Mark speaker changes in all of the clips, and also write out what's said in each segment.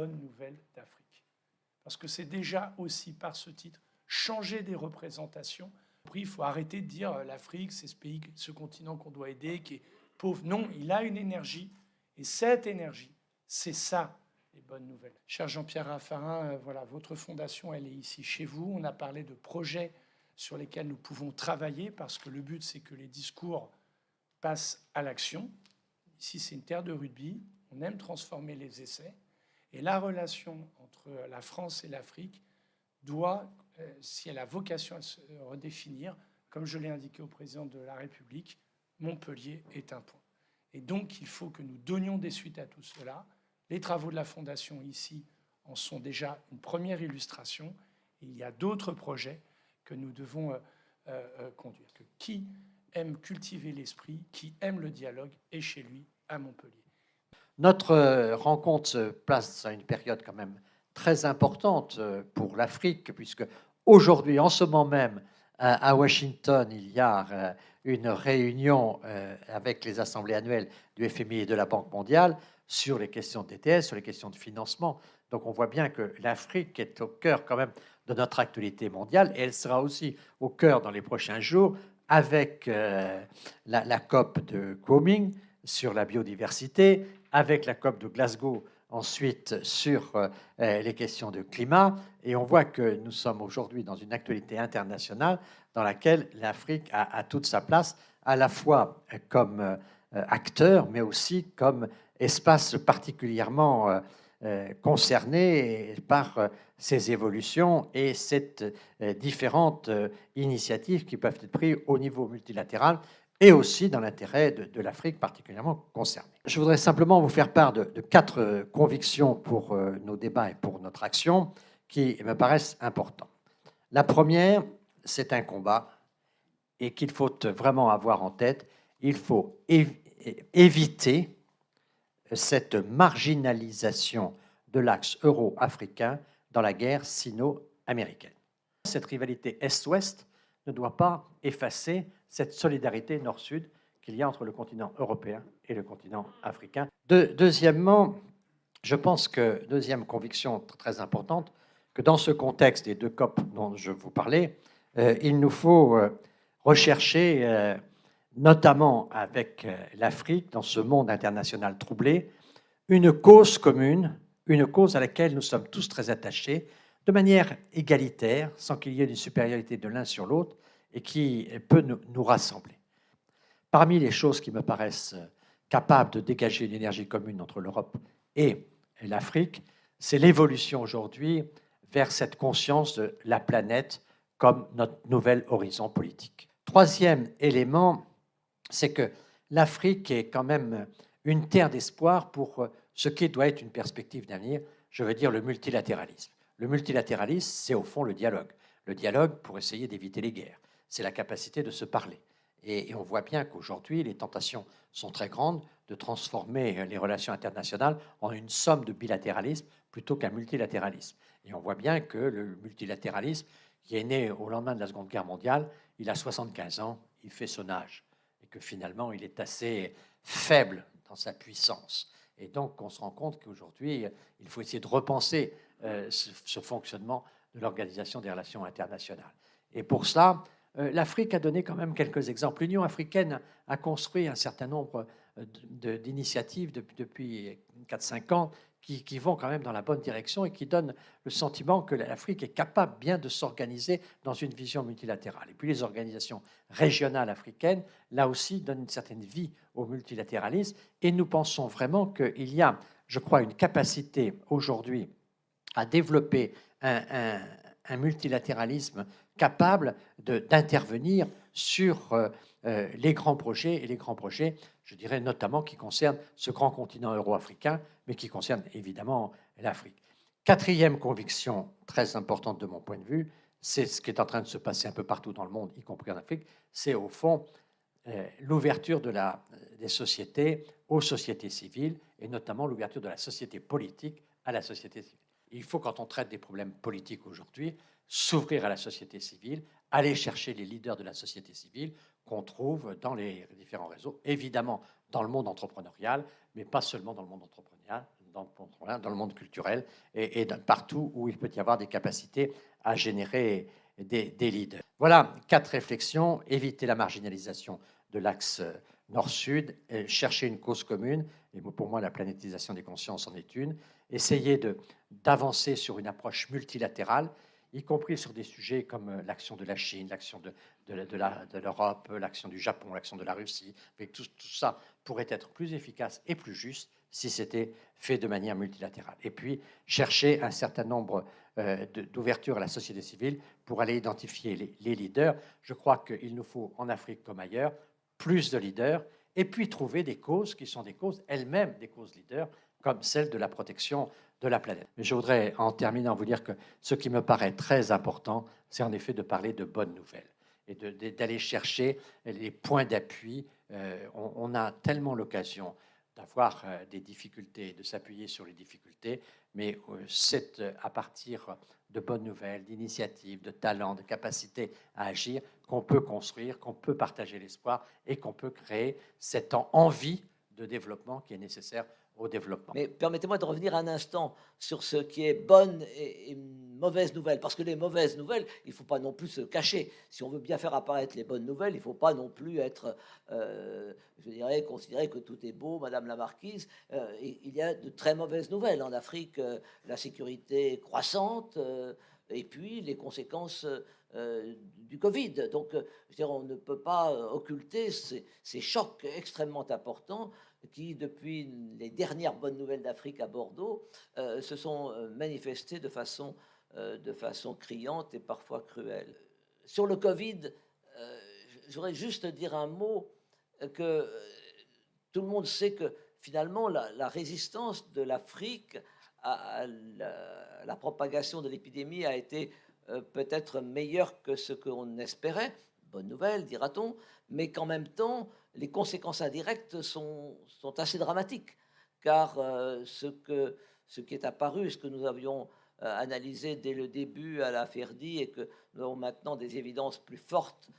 Speaker 1: bonnes nouvelles d'Afrique. Parce que c'est déjà aussi par ce titre changer des représentations. Il faut arrêter de dire l'Afrique, c'est ce pays, ce continent qu'on doit aider, qui est pauvre. Non, il a une énergie, et cette énergie, c'est ça, les bonnes nouvelles. Cher Jean-Pierre Raffarin, voilà, votre fondation, elle est ici chez vous. On a parlé de projets sur lesquels nous pouvons travailler, parce que le but, c'est que les discours passent à l'action. Ici, c'est une terre de rugby. On aime transformer les essais. Et la relation entre la France et l'Afrique doit, si elle a vocation à se redéfinir, comme je l'ai indiqué au président de la République, Montpellier est un point. Et donc, il faut que nous donnions des suites à tout cela. Les travaux de la Fondation ici en sont déjà une première illustration. Et il y a d'autres projets que nous devons conduire. Que qui aime cultiver l'esprit, qui aime le dialogue, est chez lui à Montpellier.
Speaker 2: Notre rencontre se place à une période quand même très importante pour l'Afrique, puisque aujourd'hui, en ce moment même, à Washington, il y a une réunion avec les assemblées annuelles du FMI et de la Banque mondiale sur les questions d'ETS, sur les questions de financement. Donc on voit bien que l'Afrique est au cœur quand même de notre actualité mondiale, et elle sera aussi au cœur dans les prochains jours avec la COP de Kunming sur la biodiversité, avec la COP de Glasgow ensuite sur les questions de climat. Et on voit que nous sommes aujourd'hui dans une actualité internationale dans laquelle l'Afrique a toute sa place, à la fois comme acteur, mais aussi comme espace particulièrement concerné par ces évolutions et ces différentes initiatives qui peuvent être prises au niveau multilatéral et aussi dans l'intérêt de l'Afrique particulièrement concernée. Je voudrais simplement vous faire part de 4 convictions pour nos débats et pour notre action qui me paraissent importantes. La première, c'est un combat et qu'il faut vraiment avoir en tête. Il faut éviter cette marginalisation de l'axe euro-africain dans la guerre sino-américaine. Cette rivalité Est-Ouest ne doit pas effacer cette solidarité nord-sud qu'il y a entre le continent européen et le continent africain. Deuxièmement, je pense que, deuxième conviction très importante, que dans ce contexte des 2 COP dont je vous parlais, il nous faut rechercher, notamment avec l'Afrique, dans ce monde international troublé, une cause commune, une cause à laquelle nous sommes tous très attachés, de manière égalitaire, sans qu'il y ait une supériorité de l'un sur l'autre, et qui peut nous rassembler. Parmi les choses qui me paraissent capables de dégager une énergie commune entre l'Europe et l'Afrique, c'est l'évolution aujourd'hui vers cette conscience de la planète comme notre nouvel horizon politique. Troisième élément, c'est que l'Afrique est quand même une terre d'espoir pour ce qui doit être une perspective d'avenir, je veux dire le multilatéralisme. Le multilatéralisme, c'est au fond le dialogue. Le dialogue pour essayer d'éviter les guerres. C'est la capacité de se parler. Et on voit bien qu'aujourd'hui, les tentations sont très grandes de transformer les relations internationales en une somme de bilatéralisme plutôt qu'un multilatéralisme. Et on voit bien que le multilatéralisme, qui est né au lendemain de la Seconde Guerre mondiale, il a 75 ans, il fait son âge. Et que finalement, il est assez faible dans sa puissance. Et donc, on se rend compte qu'aujourd'hui, il faut essayer de repenser ce fonctionnement de l'Organisation des relations internationales. Et pour cela, l'Afrique a donné quand même quelques exemples. L'Union africaine a construit un certain nombre d'initiatives depuis 4-5 ans qui vont quand même dans la bonne direction et qui donnent le sentiment que l'Afrique est capable bien de s'organiser dans une vision multilatérale. Et puis les organisations régionales africaines, là aussi, donnent une certaine vie au multilatéralisme. Et nous pensons vraiment qu'il y a, je crois, une capacité aujourd'hui à développer un multilatéralisme capable d'intervenir sur les grands projets, et les grands projets, je dirais notamment qui concernent ce grand continent euro-africain, mais qui concernent évidemment l'Afrique. Quatrième conviction très importante de mon point de vue, c'est ce qui est en train de se passer un peu partout dans le monde, y compris en Afrique, c'est au fond l'ouverture des sociétés aux sociétés civiles, et notamment l'ouverture de la société politique à la société civile. Il faut, quand on traite des problèmes politiques aujourd'hui, s'ouvrir à la société civile, aller chercher les leaders de la société civile qu'on trouve dans les différents réseaux, évidemment dans le monde entrepreneurial, mais pas seulement dans le monde entrepreneurial, dans le monde culturel et partout où il peut y avoir des capacités à générer des leaders. Voilà 4 réflexions. Éviter la marginalisation de l'axe nord-sud, chercher une cause commune, et pour moi la planétisation des consciences en est une, essayer d'avancer sur une approche multilatérale, y compris sur des sujets comme l'action de la Chine, l'action de l'Europe, l'action du Japon, l'action de la Russie. Avec tout ça pourrait être plus efficace et plus juste si c'était fait de manière multilatérale. Et puis, chercher un certain nombre d'ouvertures à la société civile pour aller identifier les leaders. Je crois qu'il nous faut, en Afrique comme ailleurs, plus de leaders, et puis trouver des causes qui sont des causes elles-mêmes, des causes leaders, comme celle de la protection de la planète. Mais je voudrais, en terminant, vous dire que ce qui me paraît très important, c'est en effet de parler de bonnes nouvelles et d'aller chercher les points d'appui. On a tellement l'occasion d'avoir des difficultés, de s'appuyer sur les difficultés, mais c'est à partir de bonnes nouvelles, d'initiatives, de talents, de capacités à agir qu'on peut construire, qu'on peut partager l'espoir et qu'on peut créer cette envie de développement qui est nécessaire au développement.
Speaker 3: Mais permettez-moi de revenir un instant sur ce qui est bonne et mauvaise nouvelle, parce que les mauvaises nouvelles, il ne faut pas non plus se cacher. Si on veut bien faire apparaître les bonnes nouvelles, il ne faut pas non plus être, je dirais, considérer que tout est beau, Madame la Marquise. Il y a de très mauvaises nouvelles en Afrique, la sécurité croissante, et puis les conséquences du Covid. Donc, je veux dire, on ne peut pas occulter ces chocs extrêmement importants qui, depuis les dernières bonnes nouvelles d'Afrique à Bordeaux, se sont manifestées de façon criante et parfois cruelle. Sur le Covid, je voudrais juste dire un mot que tout le monde sait que finalement la résistance de l'Afrique à la propagation de l'épidémie a été peut-être meilleure que ce qu'on espérait. Bonne nouvelle, dira-t-on, mais qu'en même temps, les conséquences indirectes sont assez dramatiques, car ce qui est apparu, ce que nous avions analysé dès le début à la Ferdi et que nous avons maintenant des évidences plus fortes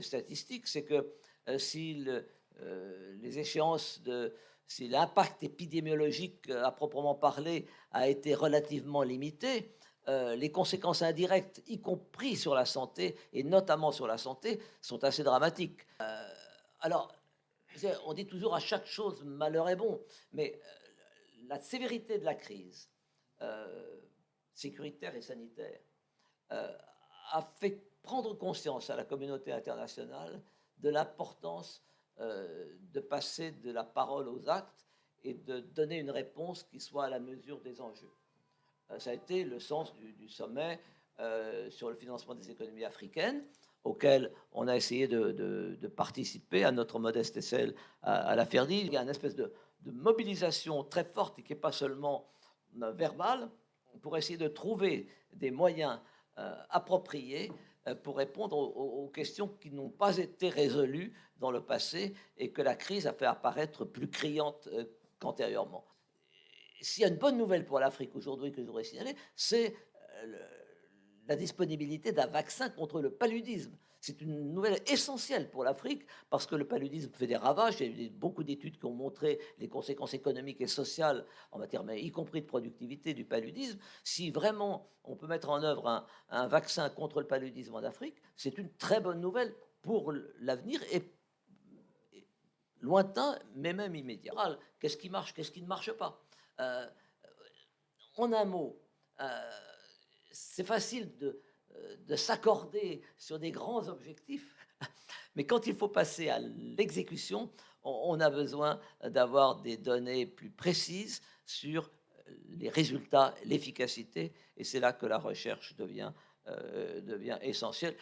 Speaker 3: statistiques, c'est que si les échéances si l'impact épidémiologique à proprement parler a été relativement limité, les conséquences indirectes, y compris sur la santé, et notamment sur la santé, sont assez dramatiques. Alors, on dit toujours à chaque chose, malheur est bon, mais la sévérité de la crise sécuritaire et sanitaire a fait prendre conscience à la communauté internationale de l'importance de passer de la parole aux actes et de donner une réponse qui soit à la mesure des enjeux. Ça a été le sens du sommet sur le financement des économies africaines, auquel on a essayé de participer à notre modeste échelle à la Ferdi. Il y a une espèce de mobilisation très forte et qui n'est pas seulement verbale, pour essayer de trouver des moyens appropriés pour répondre aux questions qui n'ont pas été résolues dans le passé et que la crise a fait apparaître plus criantes qu'antérieurement. S'il y a une bonne nouvelle pour l'Afrique aujourd'hui que je voudrais signaler, c'est la disponibilité d'un vaccin contre le paludisme. C'est une nouvelle essentielle pour l'Afrique parce que le paludisme fait des ravages. Il y a eu beaucoup d'études qui ont montré les conséquences économiques et sociales en matière, mais y compris de productivité du paludisme. Si vraiment on peut mettre en œuvre un vaccin contre le paludisme en Afrique, c'est une très bonne nouvelle pour l'avenir et lointain, mais même immédiat. Qu'est-ce qui marche, qu'est-ce qui ne marche pas? En un mot, c'est facile de s'accorder sur des grands objectifs, mais quand il faut passer à l'exécution, on a besoin d'avoir des données plus précises sur les résultats, l'efficacité, et c'est là que la recherche devient essentielle.